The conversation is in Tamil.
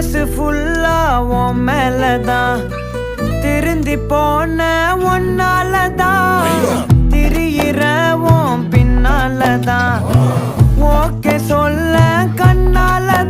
மனசு ஃபுல்லா உன் மேலதான் திருந்தி போன ஒன்னாலதான் திரியிற உன் பின்னாலதான் ஓகே சொல்ல கண்ணாலதான்